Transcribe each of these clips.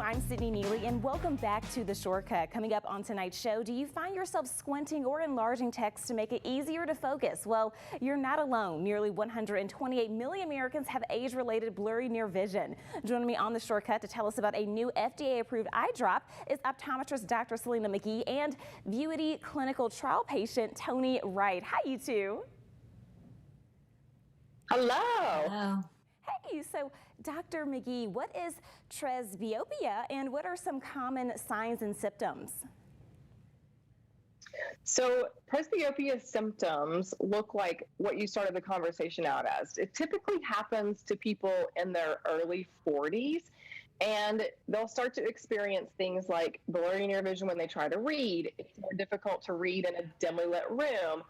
I'm Sydney Neely, and welcome back to The Shortcut. Coming up on tonight's show, do you find yourself squinting or enlarging text to make it easier to focus? Well, you're not alone. Nearly 128 million Americans have age-related blurry near vision. Joining me on The Shortcut to tell us about a new FDA-approved eye drop is optometrist Dr. Selina Mcgee and Vuity clinical trial patient Toni Wright. Hi, you two. Hello. Hello. Hey, so Dr. Mcgee, what is presbyopia and what are some common signs and symptoms? So presbyopia symptoms look like what you started the conversation out as. It typically happens to people in their early 40s, and they'll start to experience things like blurry near vision when they try to read. It's more difficult to read in a dimly lit room.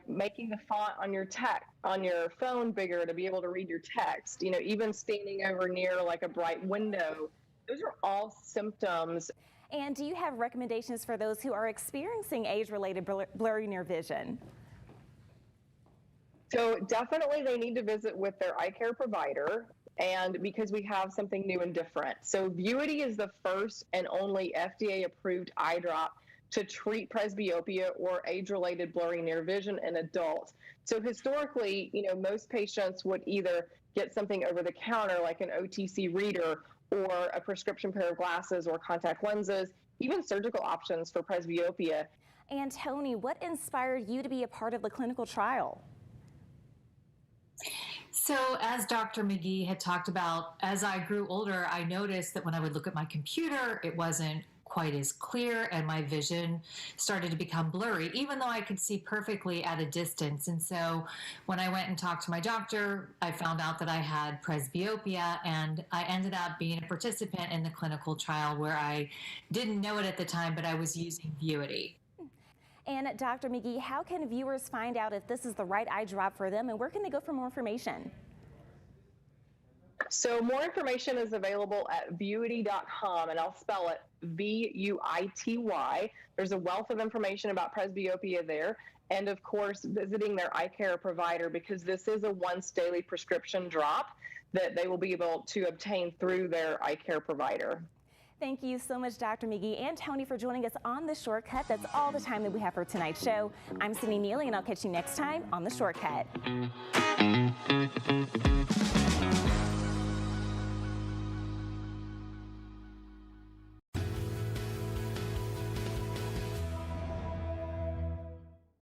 Making the font on your phone bigger to be able to read your text, even standing over near like a bright window. Those are all symptoms. And do you have recommendations for those who are experiencing age-related blurry near vision? So definitely they need to visit with their eye care provider, and because we have something new and different. So Vuity is the first and only FDA-approved eye drop to treat presbyopia or age-related blurry near vision in adults. So historically, most patients would either get something over the counter like an OTC reader or a prescription pair of glasses or contact lenses, even surgical options for presbyopia. And Toni, what inspired you to be a part of the clinical trial? So as Dr. Mcgee had talked about, as I grew older, I noticed that when I would look at my computer, it wasn't quite as clear and my vision started to become blurry, even though I could see perfectly at a distance. And so when I went and talked to my doctor, I found out that I had presbyopia, and I ended up being a participant in the clinical trial where I didn't know it at the time, but I was using Vuity. And Dr. Mcgee, how can viewers find out if this is the right eye drop for them, and where can they go for more information? So more information is available at vuity.com, and I'll spell it Vuity. There's a wealth of information about presbyopia there, and of course visiting their eye care provider, because this is a once daily prescription drop that they will be able to obtain through their eye care provider. Thank you so much, Dr. Mcgee and Toni, for joining us on The Shortcut. That's all the time that we have for tonight's show. I'm Sydney Neely, and I'll catch you next time on The Shortcut.